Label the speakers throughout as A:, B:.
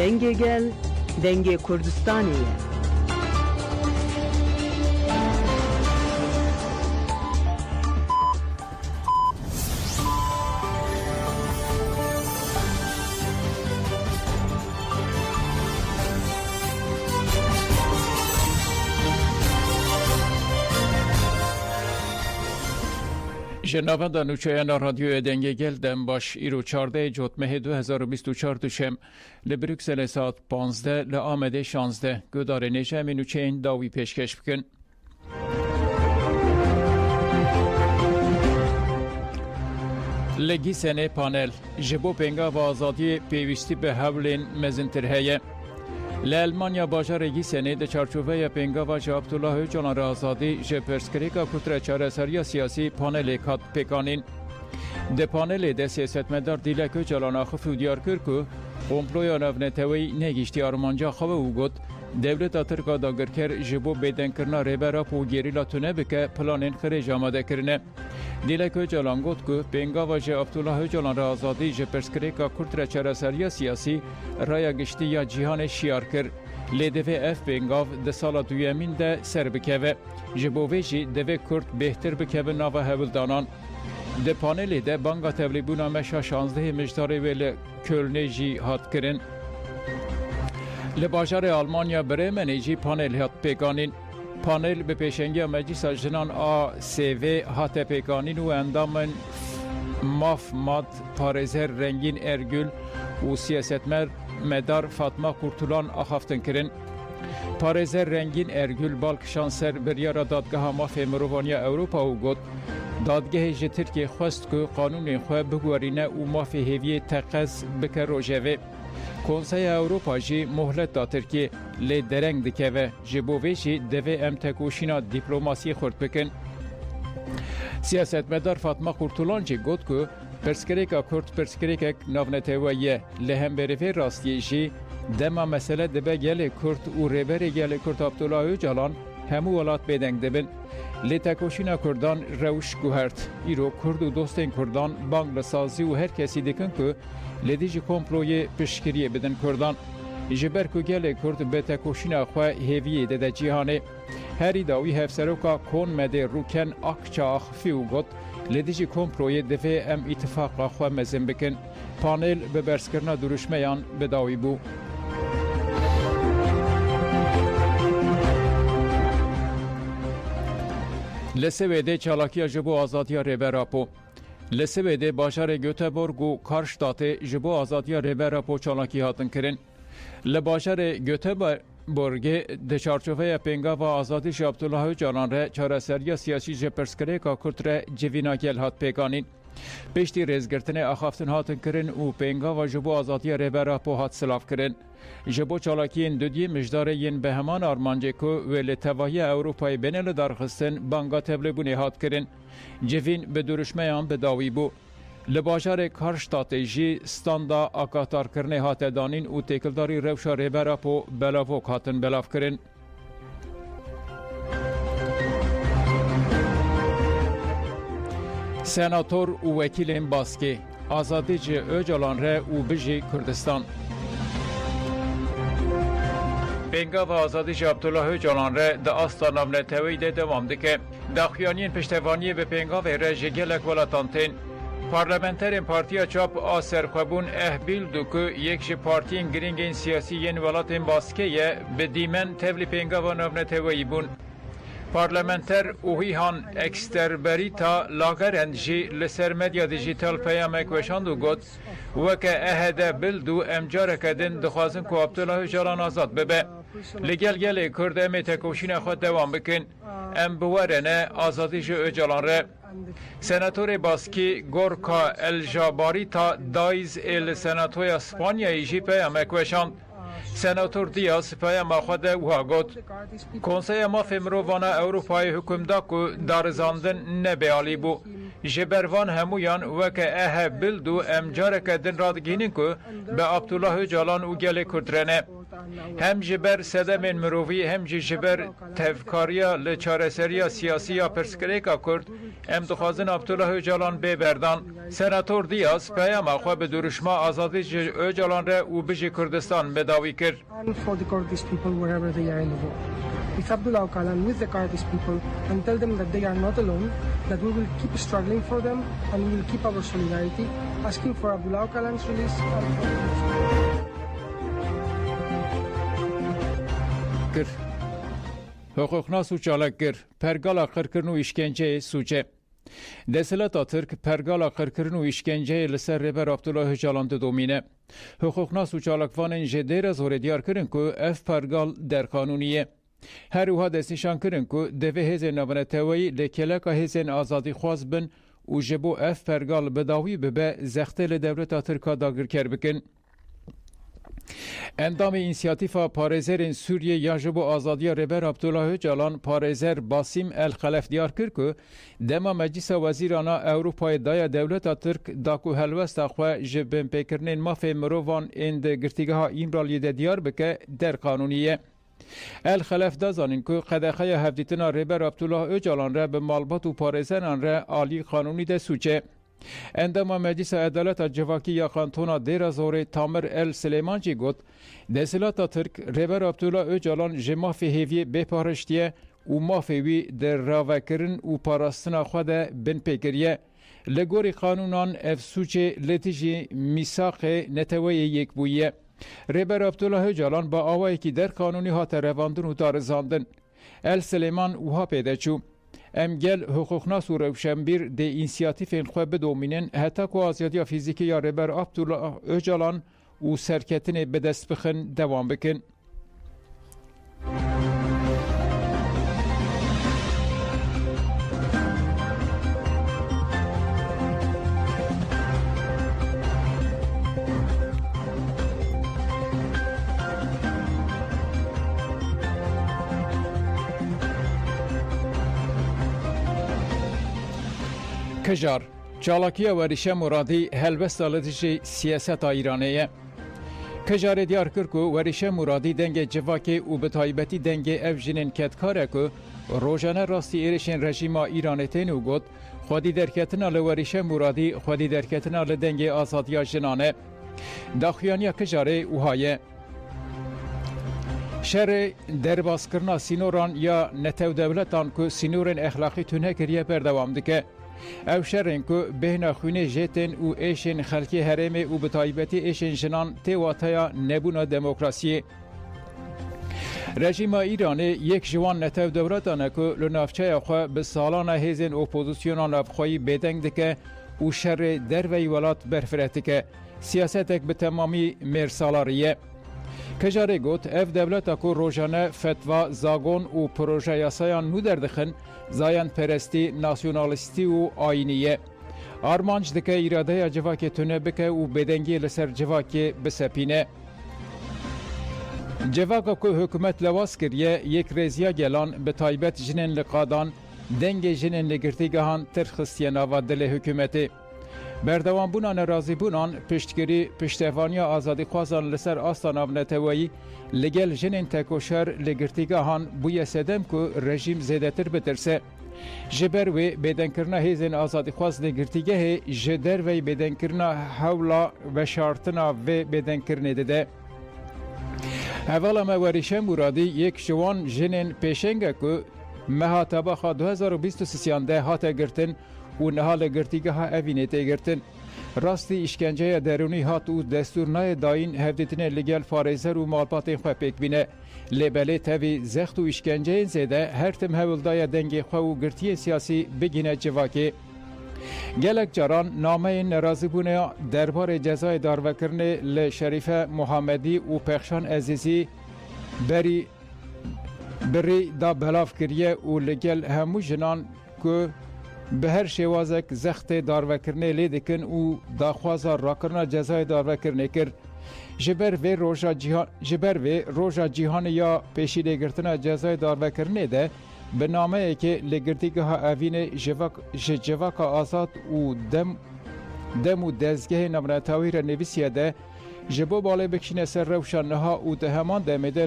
A: dengê gel, dengê Kurdistanê ye.
B: جنابان نوچهان رادیو دنگه گل دم باش ایرو 14 جوتمه 2024 دوشم لبروکسل ساعت 15 لآمده 16 گدار نجم نوچهان داوی پیشکش بکن. لگی سنه پانل جبو پنگا و آزادی پیوستی به حولین مزنتر هیه. لالمانیا باجارگی سنه د چارچوبه پنگا و عبدالله جلان را آزادی جپرسکریکا کتر چارەسەریya سیاسی پانل کات پکانین. د پانل د سیاستمدار دیلک جلان آخف و دیار کرد که قمپلویا نونتوی نگیشتی آرمانجا خواه او گد دولت ترکا داگرکر جبو بیدن کرنا ریبرا پو گیریلا تونه بکه پلانین خریج آماده کرنه. دیلک جلان گفت که پنگا و عبدالله جلان را آزادی جپرسکریکا کتر چارەسەریya سیاسی رای گشتی یا جهان شیار کرد. لیدوی اف پنگاو ده سال دویمین ده سر بکوه. جبوویجی دوی کرد بهتر بکوه ناو هولدانان. ده پانلی ده بانگا تولیبونا مشا 16 مجداری ویل کلنی جی هات کرن. لباجار آلمانیا برمنی جی پانل هات پیگانین. پانل به پیشنگی مجلس جنان ACV هات پیگانین و اندامن ماف ماد پارزر رنگین ارگل و سیاستمر مدار فاطمه کورتولان آخافتن کرن. پارزر رنگین ارگل بالک شانسر بریار دادگاه ماف مروانی اروپا و گد دادگاه جی ترکیه خواست که قانون خواه بگوارینه و ماف هیوی تقص بکر روژوه. کنسای اروپا جی مهلت دا ترکیه لی درنگ دکوه جبوه جی دوه ام تکوشینا دیپلوماسی خورد بکن. سیاستمدار فاطمه کورتولان جی گفت که پرسکریکا کرد پرسکریکک ناونتویه لهم بریفه راستی جی دما مسئله دبه گل کرد و ریبر گل کرد عبدالله جلان همو ولات بیدنگ دبن. لی تکوشینا کردان روش گوهرد. ایرو کرد و دوستین کردان بانگ لسازی و هر کسی دکن که لیدی جی کمپلوی پشکریه بدن کردان. جبر که گل کرد به تکوشینا خواه هیویه ده جیهانه. هری داوی هفسروکا کون مده روکن اکچا اخفی و گد لیدی جی کمپلوی دفه ام اتفاق خواه مزن بکن. پانل به برسکرنا دروشمیان بداوی بو. لسویده چالاکی جبو آزادی ریبراپو. لسویده باشار گوتبورگ و کارشتات جبو آزادی ریبراپو چالاکی هاتن کرن. لباشار گوتبورگ د چارچوبه پنگا و آزادی عبدالله جلان را چارەسەریya سیاسی جپرسکریکا کتر جوینا گل هات پیگانین. پشتی ریزگرتن اخافتن هاتن کرن و پنگا و جبو آزادی ریبراپو هات سلاف کرن. جبو چالاکین دودی مجدارین به همان آرمانجه که ولی تواهی اروپای بینل درخستن بانگا تبلیبونی هات کرن. جوین به درشمیان بداوی بو. لباجار کارشتات جی ستاندا آکاتار کرنه هات دانین و تکلداری روشا ریبراپو بلاوک هاتن بلاف کرن. سناتور و وکیل باسکی آزادی جی اوجالان ره و بجی کردستان. پنگا و آزادی عبدالله جلان ره ده آستا نامنتوی ده دوام دکه. داخیانین پشتوانی به پنگا و ره جگلک ولاتانتین. پارلمانترین پارتیا چاپ آسر خوابون احبیل دو که یک جی پارتین گرینگین سیاسی ین ولاتین باسکه به دیمن تولی پنگا و نامنتوی بون. پارلمانتر اوهیهان اکستربریتا لاغرند جی لسر مدیا دیجیتال پیامک وشاندو گد وکه اهده بلدو امجاره کدن دخوازن که عبدالله جلان آزاد ببه. لگل گل کرد امی تکوشین خود دوام بکن ام بورنه آزادی جو جلان ره. سناتور باسکی گورکا الجاباری تا دایز ال سناتوی اسپانیایی جی پیامک وشاند. سناتور دیاز پیام خود وها گفت کنسای ما فمروان اروپای حکومت کو دارزاندن نبیالی بو جبروان همویان وکه اه بلدو امجار کدن رادگینین کو به عبدالله جلان و گل کردرنه هم جبر سدم مروی هم جبر تفکاریا لچارسریا سیاسی پرسکریکا کرد ام دخوازن عبدالله اوجالان ببردان سناتور دیاز پیام خو به درشما آزادی اوجالان را او بجی کردستان بداوی کرد.
C: With Abdullah Öcalan, with the Kurdish people, and tell them that they are not alone, that we will keep struggling for them, and we will keep our solidarity, asking for Abdullah Öcalan's release.
B: حقوقنا سوچالک گر پرگالا قرکرن و işkence سوچه دسلتا ترک پرگالا قرکرن و işkence لسر ربر عبدالله اوجالان دومینه حقوقنا سوچالکوانن جدیر زور دیار کرن که اف پرگال در قانونیه هر وها دستنشان کرن که دوه هزین نوانتوی لکلکا هزین آزادی خواست بن و جبو اف پرگال بداوی ببه زخته لدولتا ترکا داگر کر بکن. اندام اینسیاتیفا پارێزerên Sûriye ya ji bo azadiya Rêber Abdullah Öcalan parêzer Basim El Xelef diyar kir ku dema Meclisa Wezîrana Ewropayê daya dewleta Tirk da ku helwesta xwe ji binpêkirinên mafê mirovan ên di girtîgeha İmraliyê de diyar bike der qanûnî ye. El Xelef da zanin ku qedexeya hevdîtina Rêber Abdullah Öcalan re bi malbat û parêzeran re alî qanûnî de sûçe. اندما مجلس عدالت جواکی یا کانتونا دیر زوری تامر ال سلیمانچی گوت دسلات ترک رهبر عبدالله اوجالان جمافی هیوی بپارشتیه و مافیوی در راوکرن و پاراستنا خود بن پیکریه لگوری قانونان افسوچ لتیجی میساق نتوی یک بویه رهبر عبدالله اوجالان با آوایی که در قانونی ها ترواندن و دارزاندن ال سلیمان وها پیدا چو ام گل حقوقناس و روشنبیر ده اینسیاتیفین خو بدومینن حتی که آزادی فیزیکی یا رهبر عبدالله اوجالان و سرکتن به دست بخن دوام بکن. کجار چالاکیه وریشه مرادی هلبست آلتشی سیاست ایرانیه. کجار دیار کرد که وریشه مرادی دنگ جواکی و به تایبتی دنگ افجنین کتکاره که روزانه راستی ایرشین رژیم ایرانیتین و گود خودی درکتنا لوریشه مرادی خودی درکتنا لدنگ آزادیا جنانه. داخیانی کجاره اوهایه. شر درباز کرنا سینوران یا نتو دولتان که سینورن اخلاقی تونه کریه بردوام دکه. او شرن که بهنا خونه جتن و ایشن خلکی حرم و بتایبتی ایشن جنان تیواتایا نبونا دموکراسی. رژیم ایران یک جوان نتو دولتانه که لنافچه خواه به سالان هیزن اپوزیسیونان افخواهی بدنگ دکه و شر دروی ولات برفرته که سیاستک به تمامی مرسالاریه. کجاره گوت اف دولتا که روزانه فتوا زاگون و پروژه یاسایان نو دردخن زایان پرستی ناسیونالیستی و آینیه. آرمانج دکه ایراده جواکی تونه بکه و بدنگی لسر جواکی بسپینه. جواکا که حکومت لواس کریه یک رزیا گلان به تایبت جنین لقادان دنگ جنین لگرتیگهان ترخستیه نوا دل حکومتی. بردوان بونان رازی بونان پشتگیری پشتوانی آزادی خوازان لسر آستان نتوایی لگل جنین تکوشر لگرتیگاهان بوی سدم که رژیم زیدتر بترسه. جبر و بدن کرنا هیزن آزادی خواز لگرتیگه جدر و بدن کرنا حولا و شارتنا و بدن کرنه ده. حوالا موریشه مرادی یک جوان جنین پیشنگه که مهاتبا خواه 2023 هاته گرتن و نهال گرتیگه ها اوینیته گرتن. راستی اشکنجه درونی هات و دستورنای داین هفدتنه لگل فارزر و مالپاتین خواه پیک بینه. لبله تاوی زخت و اشکنجه زیده هر تم هولدای دنگی خواه و گرتی سیاسی بگینه جواکی. گلک جاران نامه نرازی بونه دربار جزای داروکرنه لشریف محمدی و پخشان عزیزی بری دا بلاف کریه و لگل همو جنان که به هر شوازک زخت داروکرنه لیدکن و داخوازا راکرنا جزای داروکرنه کرد. جبر و روژا جیهان یا پیشیده گرتنا جزای داروکرنه ده به نامه که لگرتیگه ها اوین جواک آزاد و دم و دزگه نمونتاوی را نویسیه ده جبو بالای بکشینه سر روشن نها و ده همان دمیده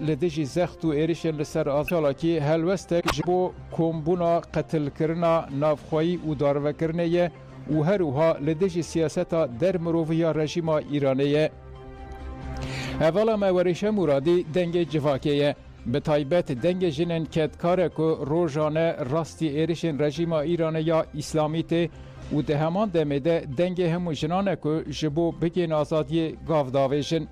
B: لدیجی زخت و ایریشن لسر آزالا که هلوستک جبو کمبونا قتل کرنا نافخوایی و دارو کرنه و هروها لدیجی سیاستا در مروفیا رژیم ایرانیه. اولا موریش مرادی دنگ جواکیه. به تایبت دنگ جنن کدکاره که روزانه راستی ایریشن رژیم ایرانی یا اسلامیت و ده همان دمیده دنگ همو جنانه که جبو بگین آزادی گاوداویشن.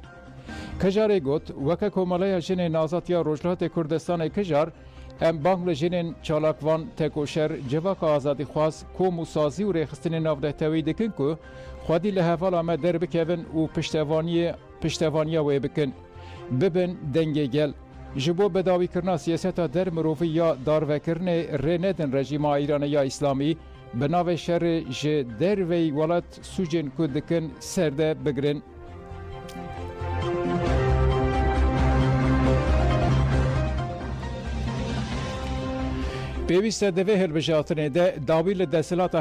B: کجاره گوت وکه کمالای جنن آزادی روجلات کردستان کجار ام بانگل جنن چالاکوان تکوشر جواک آزادی خواست کومو سازی و ریخستن نافده توی دکن که خودی لحوال آمد در بکوین و پشتوانی وی بکن. ببن دنگ گل. جبو بداوی کرنا سیاستا در مروفی یا دارو کرن رندن رژیم ایرانی یا اسلامی بناو شر ج در وی ولات سوجن کدکن سرده بگرن. پیوسته دوی هلبجاتنه ده داویل دستلات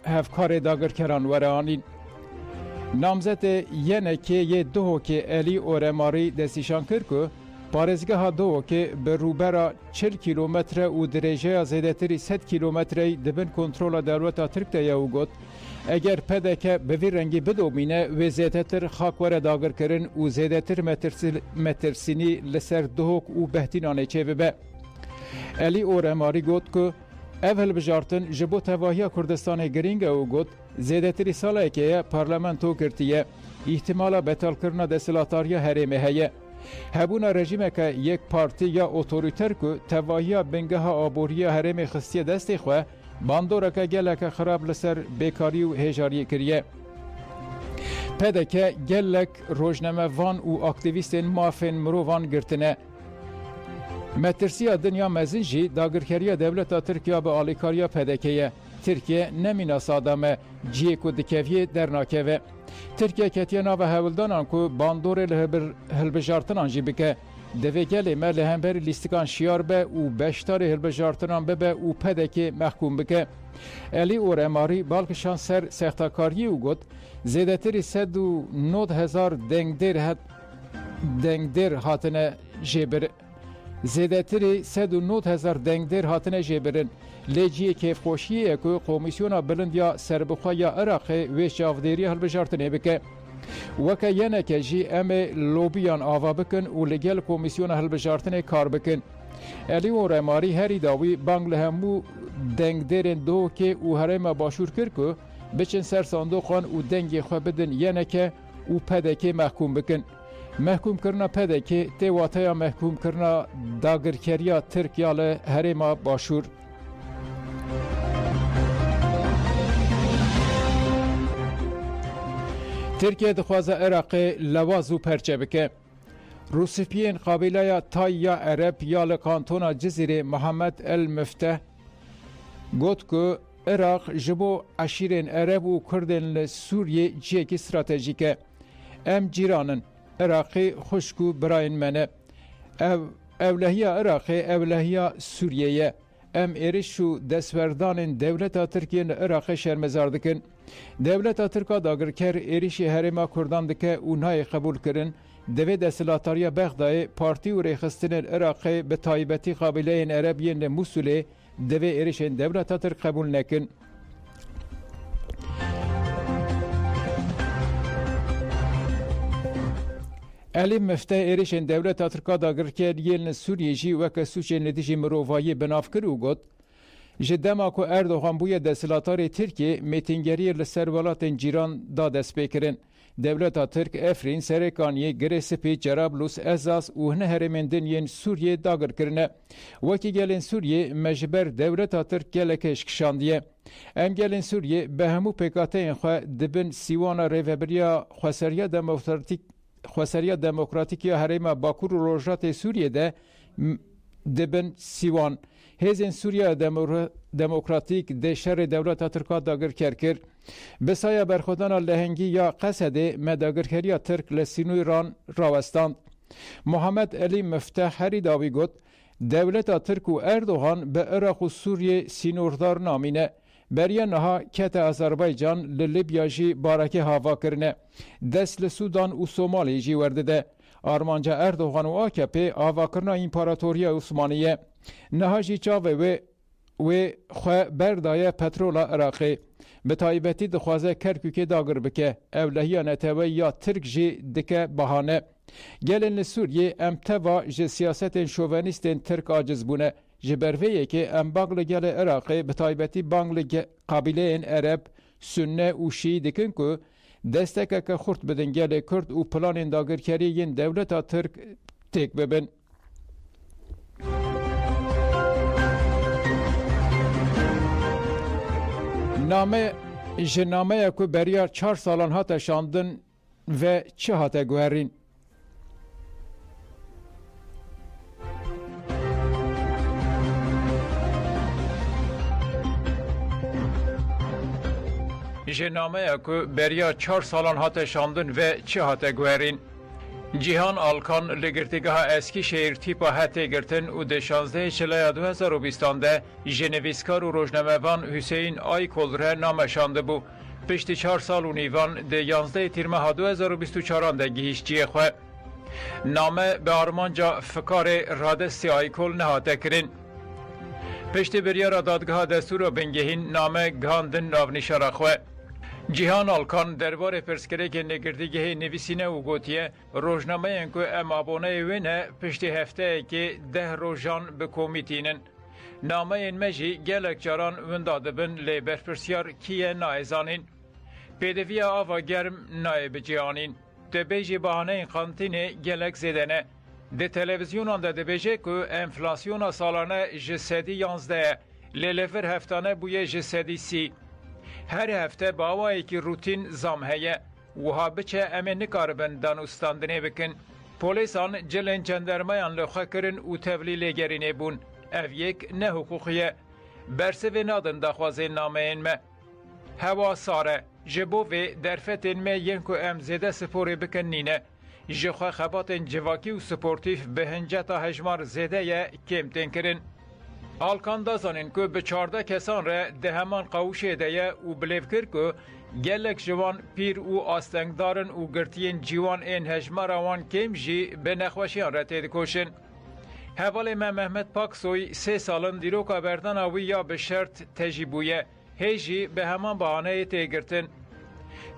B: هفکار داگر کران ورانین. نامزد یه که یه دو که علی اورماری دستیشان کرد که پارێزگەها دۆکێ بە ڕووبەرە 40 کیلۆمەترە و درێژەیە زێدەتری 100 کیلۆمەترەی دەبن کۆنترۆلە دەوڵەتە تورکیە و گوت ئەگەر پەدەکە بەڤی ڕەنگی بدۆمینە وێ زێدەتر خاکوەرە داگرکردن و زێدەتر مەترسینی لەسەر دۆک و بەهتینانێ چێ ببە. ئەلی ئۆرەماری گوت کە ئەv هەڵبژارتن ji bo tevahiya Kurdistanê giring e û got zêdetirî salekeye parlamento kirtiye îhtimala betalkirina desilatariya herêmê heye. Hebûna rejimeke yek partî ya otorîter ku tevahiya bingeha aboriya herêmê xistiye destê xwe bandoreke geleke xirab li ser bêkarî û hêjariyê kiriye. Pedeke gelek rojnamevan û aktivîstên mafên mirovan girtine. Metirsiya dinya mezin jî dagirkeriya devleta Tirkiye bi alîkariya pedekeye. Tirkiye nemîna sadame ciyê ku dikeviyê dernakeve. Tirkiye ketiye nava hewildanan ku bandorê li hilbijartinan jî bike. Divê gelê me li hemberî lîstikan şiyar be û beşdarê hilbijartinan bibe û pedekê mehkûm bike. Elî Oremarî balkişan ser sextakariyê û got zêdetirî 109,000 dengdêr hatine jêbir. Zêdetirî 109,000 dengdêr hatine jêbirin. Lêciyê kêfxweşiyê ku Komîsyona Bilindiya Serbixweya Iraqê wê çavdêriya hilbijartinê bike. Weke yeneke jî em ê lobiyan ava bikin û li gel Komîsyona Hilbijartinê kar bikin. Elî Oremarî herî dawî bang li hemû dengdêrên dohokê û herêma başûr kir ku biçin ser sandoqan û dengê xwe bidin yeneke û pedekê mehkûm bikin. Mehkûmkirina pedekê tê wateya mehkûmkirina dagirkeriya Tirkiya li herêma başûr. Tirkiye dixwaze Iraqê lewaz û perçe bike. Rûsipiyên qabileya Tay ya Ereb ya li kantona Cizîrê Muhammed el Müfteh got ku Iraq ji bo eşîrên Ereb û Kurdên li Sûriyê ciyekî stratejîk e. Em cîranin. Iraqê xuşk û birayên me ne. Ewlehiya Iraqê ewlehiya Sûriyeyê. Em êriş û destwerdanên dewleta Tirkiye li Iraqê şermezar dikin. Devleta Tirka dagirker êrişê herêma Kurdan dike û nayê qebûl kirin. Divê desilatariya Bexdayê partî û rêxistinên Iraqê bi taybetî qabileyên Erebiyên li Musulê divê êrişên devleta Tirk qebûl nekin. Elî Müfteh êrişên devleta Tirka dagirkeriyên li Sûriyê jî weke suçên li dijî mirovayî binav kir û got ji dema ku Erdogan bûye desilatarê Tirkiye mêtingeriyê li ser welatên cîran da dest pê kirin. Devleta Tirk Efrîn, Serêkaniyê, Girêsipê, Cerablus, Ezas û hin herêmên din yên Sûriyê dagir kirine. Wekî gelên Sûriyê me ji ber devleta Tirk gelekê şikişandiye. Em gelên Sûriyê bi hemû pêkateyên xwe dibin sîwana rêveberiya Xweseriya Demokratîk ya herêma Bakur û Rojatê Sûriyê de dibin sîwan. Hêzên Sûriya Demokratîk dê şerê devleta Tirka dagirker kir. Bi saya berxwedana lehengî ya Qesedê me dagirkeriya Tirk li Sînûran rawestand. Muhammed Elî Müfteh herî dawî got, devleta Tirk û Erdogan bi Iraq û Sûriyê sînordar namîne. Beriya niha kete Azerbaycan li Libya jî barekê hava kirine. Dest li Sudan û Somalî jî werdide. Armanca Erdoğan û AKP avakirina İmparatoriya Osmaniye. Niha jî çavê wê xwe berdaye petrola Iraqê. Bi taybetî dixwaze Kerkûkê dagir bike. Ewlehiya neteweyî ya Tirk jî dike bahane. Gelên li Sûriyê em teva ji siyasetên şovenîstên Tirk aciz bûne. Ji ber vê yekê em bang li gelê Iraqê bi taybetî bang li qabileyên Ereb, Sunne û Şîî dikin ku destekeke xurt bidin gelê Kurd û planên dagirkerî yên dewleta Tirk têk bibin. Name ji nameya ku beriya 4 salan hate şandin ve çi hate guherîn. Ji nameya ku beriya 4 salan hate şandin ve çi hate guherîn. Cihan Alkan li girtîgeha Eskişehir tîpa hatê girtin û di 16 Çilaya 2020 de ji nivîskar û rojnamevan Hüseyin Aykol re nameşandibû. Piştî 4 sal û nîvan di 11 Tîrmeha 2024 de gihîştiyê xwe. Name bi armanca fikarê Radestî Aykol nehate kirin. Piştî biryara dadgeha destûra bingehîn name gihandin navnîşara xwe. Cihan Alkan derbarê pirsgirêkên nêgirtîgehê nivîsîne û gotiye rojnameyên ku em aboneyê wê ne piştî hefteyekê 10 rojan bi komîtînin. Nameyên me jî gelek caran winda dibin lê berpirsyar kî ye naêzanîn. Pêdiviya ava germ nayê biciyanîn. Dibê jî bahaneyên qantînê gelek zêde ne. Di televizyonan de dibêje ku enflasyona salane ji sedî 11 ye. Lê li vir heftane bûye ji sedî 30. Her hefte bawayekî rutin zam heye. Wiha biçe em ê nikaribin danûstandinê bikin. Polîsan cilên cendermeyan li xwe kirin û tevlî lêgerînê bûn. Ev yek ne hukûqî ye. Bersivê nadin daxwazên nameyên me. Hewa sare. Ji bo vê derfetên me yên ku em zêde sporê bikin nîne. Ji xwe xebatên civakî û sportîv bi hinceta hejmar zêde ye kêm tên kirin. Alkan dazanin ku bi 14 kesan re di heman qewşê de ye û bilêvkir ku gelek ji wan pîr û astengdarin û girtiyên cîwan ên hejmara wan kêm jî bi nexweşiyan re tê dikoşin. Hevalê me Mehmet Paksoy 3 salin dîroka berdana wî ya bi şert te jî bûye. Hê jî bi heman bahaneyê tê girtin.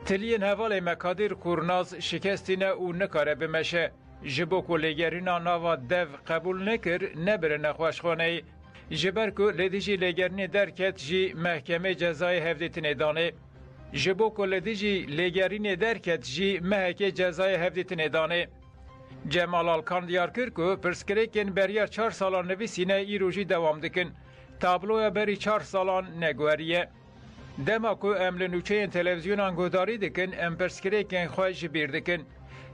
B: Tiliyên hevalê me Kadir Kurnaz şikestîne û nikare bimeşe. Ji bo ku lêgerîna nava dev qebûl nekir nebire nexweşxaneyî. Ji ber ku lê dijî lêgerinê derket jî mehkemê cezayê hevdîtinê danê. Ji bo ku lê dijî lêgerînê derket jî mehekê cezayê hevdîtinê danê. Cemal Alkan diyar kir ku pirsgirêkên beriya 4 salan nivîsîne îro jî dewam dikin. Tabloya berî 4 salan neguheriye. Dema ku em li nûçeyên televizyonan guhdarî dikin em pirsgirêkên xwe ji bîr dikin.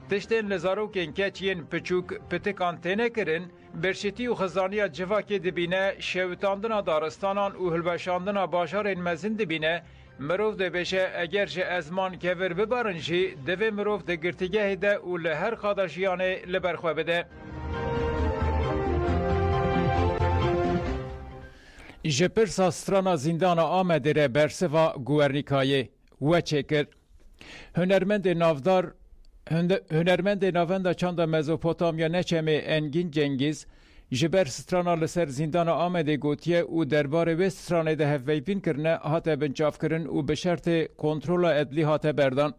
B: Tiştên li zarokên keç yên piçûk pitikan têne kirin, berşîtî û xizaniya civakê dibîne, şewitandina daristanan û hilweşandina bajarên mezin dibîne, mirov dibêje eger ji ezman kevir bibarin jî divê mirov di girtîgehê de û li her qada jiyanê li ber xwe bide. Ji pirsa strana zîndana Amedê re bersiva Guernicayê we çêkir. Hunermendê navenda çanda Mezopotamya Neçemê Engin Cengiz ji ber strana li ser zîndana Amedê gotiye û derbarê wê stranê de hevveyvîn kirine hate bincavkirin û bi şertê kontrola edlî hate berdan.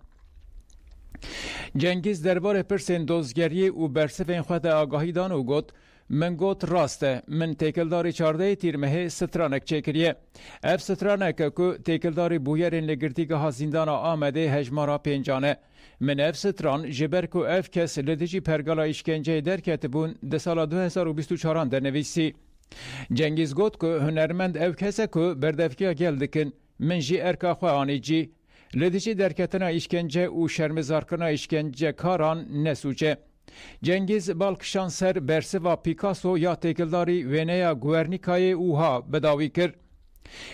B: Cengiz derbarê pirsên dozgeriyê û bersivên xwe de agahî dan û got min got rast e, min têkildarî 14 Tîrmehê stranek çêkiriye. Ev straneke ku têkildarî bûyerên li girtîgeha zîndana Amedê hejmara pêncan e. Min ev stran ji ber ku ev kes li dijî pergala îşkenceyê derketibûn di sala 2024 de nivîsî. Cengiz got ku hunermend ev kese ku berdevkiya gel dikin, min jî erka xwe anîcî. Li dijî derketina îşkence û şermizarkirina îşkencekaran nesûce. Cengiz balkişan ser bersiva Picasso ya têkildarî Veneya Guernicayê ûha bidawî kir.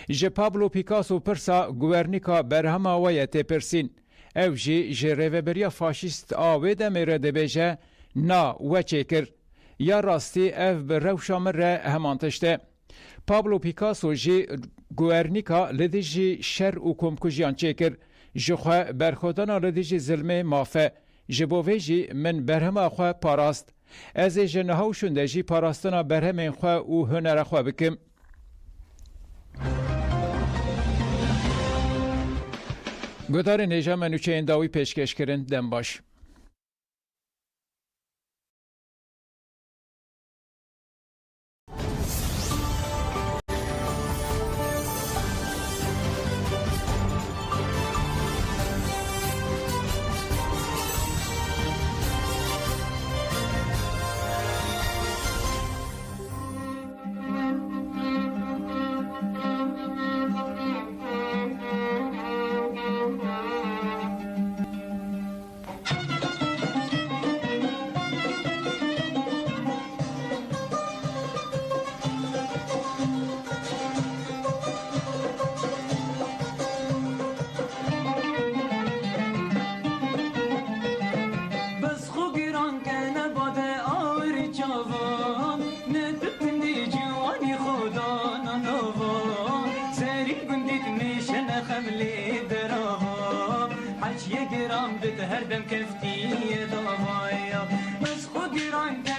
B: Ji Pablo Picasso pirsa Guernica berhema we ye têpirsîn. Ev jî ji rêveberiya faşîst a wê demê re dibêje na we çêkir. Ya rastî ev bi rewşa min re heman tişt e. Pablo Picasso jî گوهرنیکا لدیجی شر و کمکوژیان چکر جخوا برخودانا لدیجی ظلمه مافه جبوویجی من برهما خوا پاراست از جنها و شندجی پاراستنا برهم خوا و هنر خوا بکم گدار نیجا منوچه انداوی پیشکش کرن دم باش
D: هر دم كفتي ضوايا بس خد رانك